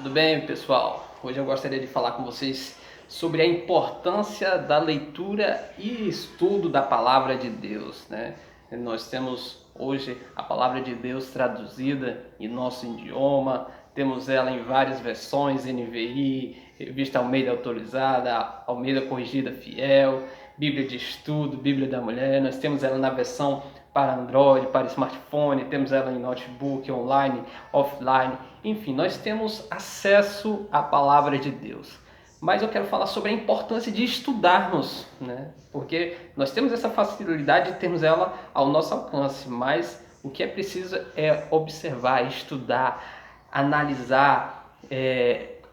Tudo bem, pessoal? Hoje eu gostaria de falar com vocês sobre a importância da leitura e estudo da Palavra de Deus, né? Nós temos hoje a Palavra de Deus traduzida em nosso idioma, temos ela em várias versões, NVI, Revista Almeida Atualizada, Almeida Corrigida Fiel, Bíblia de Estudo, Bíblia da Mulher. Nós temos ela na versão para Android, para smartphone, temos ela em notebook, online, offline, enfim, nós temos acesso à Palavra de Deus. Mas eu quero falar sobre a importância de estudarmos, né? Porque nós temos essa facilidade de termos ela ao nosso alcance, mas o que é preciso é observar, estudar, analisar,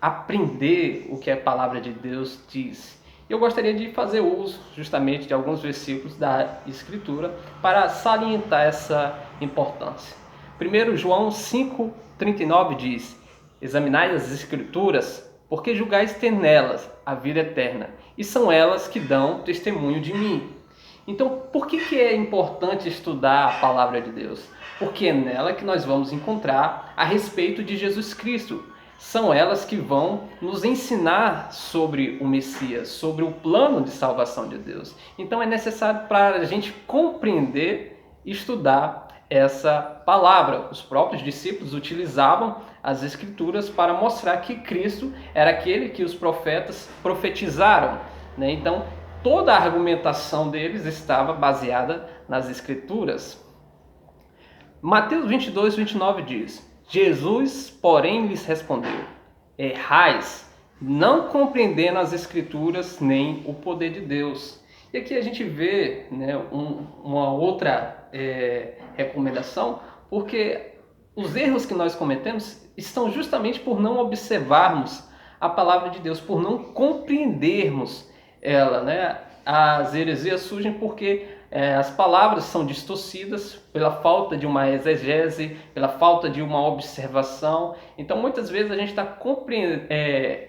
aprender o que a Palavra de Deus diz. Eu gostaria de fazer uso justamente de alguns versículos da Escritura para salientar essa importância. Primeiro, João 5,39 diz: examinai as Escrituras, porque julgais ter nelas a vida eterna, e são elas que dão testemunho de mim. Então, por que é importante estudar a Palavra de Deus? Porque é nela que nós vamos encontrar a respeito de Jesus Cristo. São elas que vão nos ensinar sobre o Messias, sobre o plano de salvação de Deus. Então é necessário para a gente compreender e estudar essa palavra. Os próprios discípulos utilizavam as Escrituras para mostrar que Cristo era aquele que os profetas profetizaram, né? Então toda a argumentação deles estava baseada nas Escrituras. Mateus 22:29 diz: Jesus, porém, lhes respondeu: errais, não compreendendo as Escrituras nem o poder de Deus. E aqui a gente vê, né, uma outra recomendação, porque os erros que nós cometemos estão justamente por não observarmos a palavra de Deus, por não compreendermos ela, né? As heresias surgem porque as palavras são distorcidas pela falta de uma exegese, pela falta de uma observação. Então muitas vezes a gente está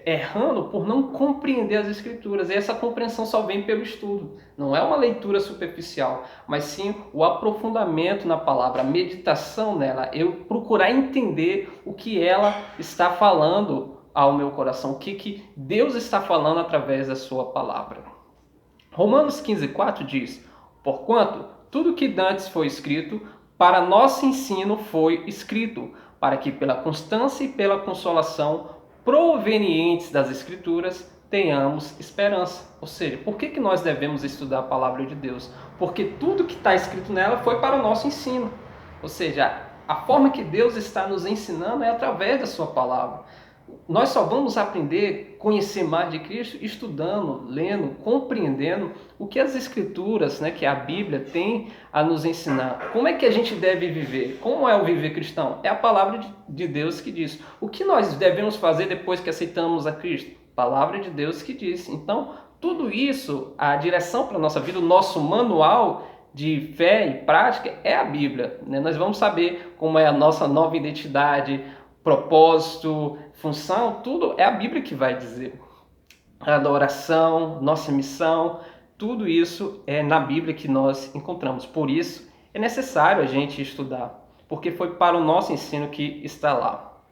errando por não compreender as Escrituras, e essa compreensão só vem pelo estudo. Não é uma leitura superficial, mas sim o aprofundamento na palavra, a meditação nela, eu procurar entender o que ela está falando ao meu coração, o que Deus está falando através da sua palavra. Romanos 15:4 diz: porquanto tudo que dantes foi escrito, para nosso ensino foi escrito, para que pela constância e pela consolação provenientes das Escrituras tenhamos esperança. Ou seja, por que nós devemos estudar a palavra de Deus? Porque tudo que está escrito nela foi para o nosso ensino. Ou seja, a forma que Deus está nos ensinando é através da sua palavra. Nós só vamos aprender, conhecer mais de Cristo, estudando, lendo, compreendendo o que as Escrituras, né, que a Bíblia tem a nos ensinar. Como é que a gente deve viver? Como é o viver cristão? É a palavra de Deus que diz. O que nós devemos fazer depois que aceitamos a Cristo? Palavra de Deus que diz. Então, tudo isso, a direção para a nossa vida, o nosso manual de fé e prática é a Bíblia, né? Nós vamos saber como é a nossa nova identidade, propósito, função, tudo é a Bíblia que vai dizer. A adoração, nossa missão, tudo isso é na Bíblia que nós encontramos. Por isso, é necessário a gente estudar, porque foi para o nosso ensino que está lá.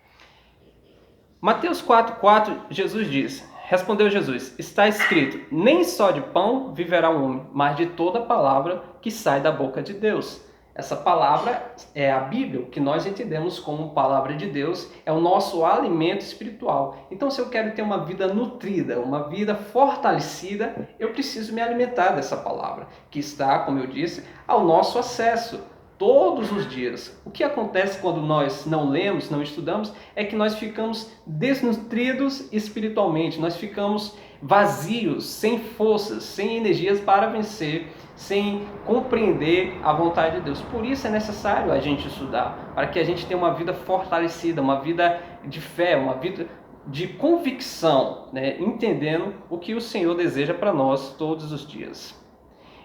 Mateus 4:4, Jesus diz: respondeu Jesus: está escrito, nem só de pão viverá o homem, mas de toda palavra que sai da boca de Deus. Essa palavra é a Bíblia, que nós entendemos como palavra de Deus, é o nosso alimento espiritual. Então, se eu quero ter uma vida nutrida, uma vida fortalecida, eu preciso me alimentar dessa palavra, que está, como eu disse, ao nosso acesso todos os dias. O que acontece quando nós não lemos, não estudamos, é que nós ficamos desnutridos espiritualmente, nós ficamos vazios, sem forças, sem energias para vencer, sem compreender a vontade de Deus. Por isso é necessário a gente estudar, para que a gente tenha uma vida fortalecida, uma vida de fé, uma vida de convicção, né? Entendendo o que o Senhor deseja para nós todos os dias.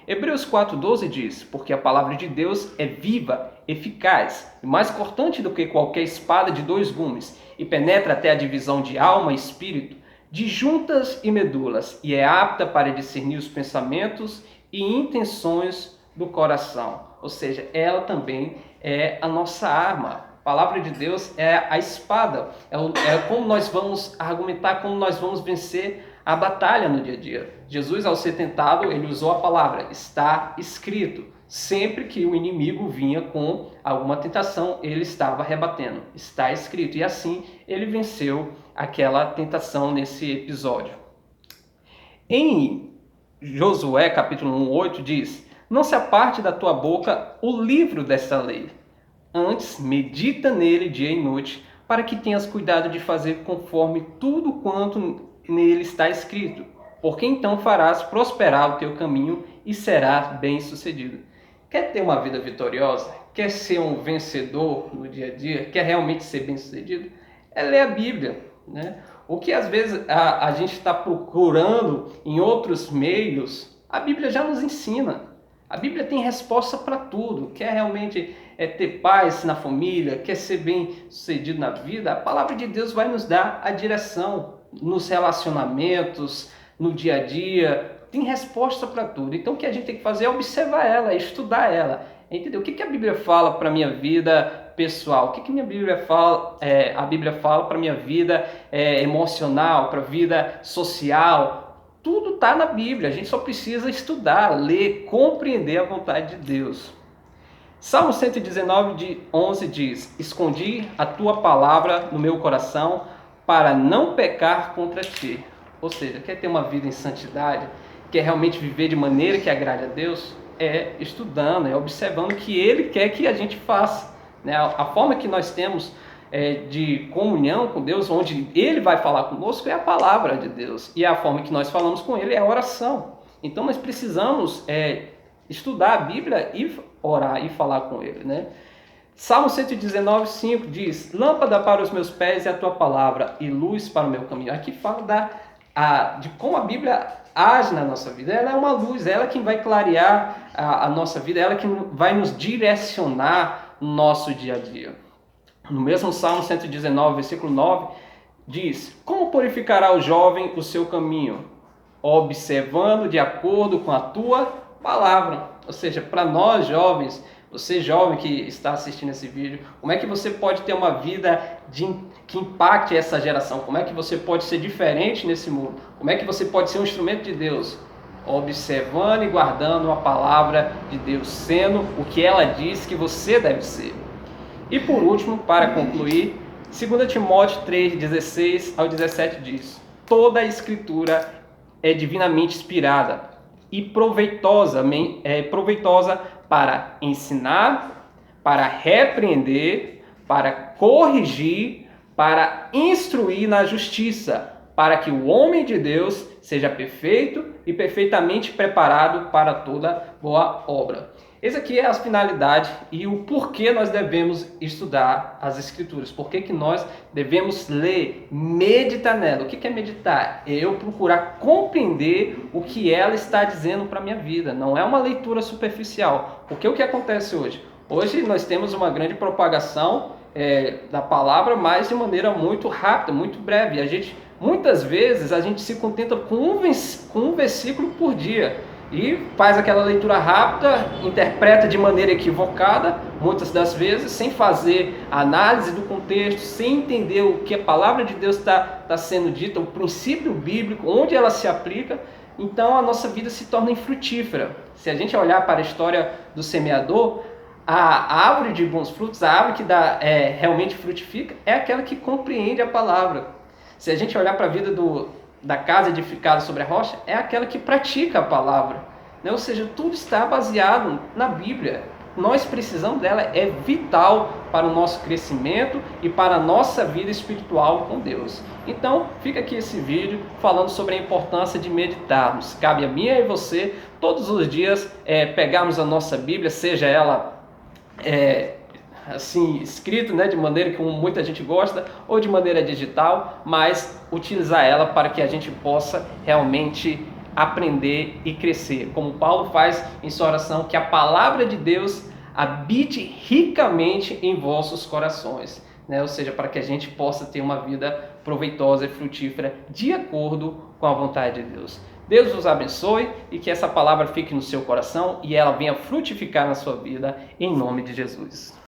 Hebreus 4:12 diz: porque a palavra de Deus é viva, eficaz e mais cortante do que qualquer espada de dois gumes, e penetra até a divisão de alma e espírito, de juntas e medulas, e é apta para discernir os pensamentos e intenções do coração. Ou seja, ela também é a nossa arma. palavra de Deus é a espada, é como nós vamos argumentar, como nós vamos vencer a batalha no dia a dia. Jesus, ao ser tentado, ele usou a palavra, está escrito. Sempre que o inimigo vinha com alguma tentação, ele estava rebatendo, está escrito. E assim ele venceu aquela tentação nesse episódio. Em Josué capítulo 1:8 diz: não se aparte da tua boca o livro desta lei. Antes, medita nele dia e noite, para que tenhas cuidado de fazer conforme tudo quanto nele está escrito. Porque então farás prosperar o teu caminho e serás bem-sucedido. Quer ter uma vida vitoriosa? Quer ser um vencedor no dia a dia? Quer realmente ser bem-sucedido? É ler a Bíblia, né? O que às vezes a gente está procurando em outros meios, a Bíblia já nos ensina. A Bíblia tem resposta para tudo. Quer realmente ter paz na família, quer ser bem-sucedido na vida, a palavra de Deus vai nos dar a direção nos relacionamentos, no dia a dia. Tem resposta para tudo. Então o que a gente tem que fazer é observar ela, é estudar ela, entender o que a Bíblia fala para a minha vida pessoal, o que a Bíblia fala, a Bíblia fala para a minha vida emocional, para a vida social. Tudo está na Bíblia, a gente só precisa estudar, ler, compreender a vontade de Deus. Salmo 119:11 diz: escondi a tua palavra no meu coração para não pecar contra ti. Ou seja, quer ter uma vida em santidade, quer realmente viver de maneira que agrade a Deus, é estudando, é observando o que Ele quer que a gente faça, né? A forma que nós temos de comunhão com Deus, onde Ele vai falar conosco, é a palavra de Deus. E a forma que nós falamos com Ele é a oração. Então nós precisamos estudar a Bíblia e orar e falar com Ele, né? Salmo 119:5 diz: lâmpada para os meus pés é a tua palavra e luz para o meu caminho. Aqui fala de como a Bíblia age na nossa vida. Ela é uma luz, ela é quem vai clarear a nossa vida, ela é quem vai nos direcionar no nosso dia a dia. No mesmo Salmo 119, versículo 9, diz: como purificará o jovem o seu caminho? Observando de acordo com a tua palavra. Ou seja, para nós jovens, você jovem que está assistindo esse vídeo, como é que você pode ter uma vida que impacte essa geração? Como é que você pode ser diferente nesse mundo? Como é que você pode ser um instrumento de Deus? Observando e guardando a palavra de Deus, sendo o que ela diz que você deve ser. E por último, para concluir, 2 Timóteo 3:16-17 diz: toda a escritura é divinamente inspirada e proveitosa para ensinar, para repreender, para corrigir, para instruir na justiça, para que o homem de Deus seja perfeito e perfeitamente preparado para toda boa obra. Essa aqui é a finalidade e o porquê nós devemos estudar as Escrituras. Por que nós devemos ler, meditar nela. O que é meditar? É eu procurar compreender o que ela está dizendo para a minha vida. Não é uma leitura superficial. Porque o que acontece hoje? Hoje nós temos uma grande propagação da palavra, mas de maneira muito rápida, muito breve. Muitas vezes a gente se contenta com um versículo por dia. E faz aquela leitura rápida, interpreta de maneira equivocada, muitas das vezes, sem fazer análise do contexto, sem entender o que a palavra de Deus está sendo dita, o princípio bíblico, onde ela se aplica. Então a nossa vida se torna infrutífera. Se a gente olhar para a história do semeador, a árvore de bons frutos, a árvore que realmente frutifica, é aquela que compreende a palavra. Se a gente olhar para a vida da casa edificada sobre a rocha, é aquela que pratica a palavra, né? Ou seja, tudo está baseado na Bíblia. Nós precisamos dela, é vital para o nosso crescimento e para a nossa vida espiritual com Deus. Então, fica aqui esse vídeo falando sobre a importância de meditarmos. Cabe a mim e a você, todos os dias, pegarmos a nossa Bíblia, seja ela assim escrito, né, de maneira que muita gente gosta, ou de maneira digital, mas utilizar ela para que a gente possa realmente aprender e crescer, como Paulo faz em sua oração, que a palavra de Deus habite ricamente em vossos corações, né? Ou seja, para que a gente possa ter uma vida proveitosa e frutífera de acordo com a vontade de Deus. Deus os abençoe e que essa palavra fique no seu coração e ela venha frutificar na sua vida, em nome de Jesus.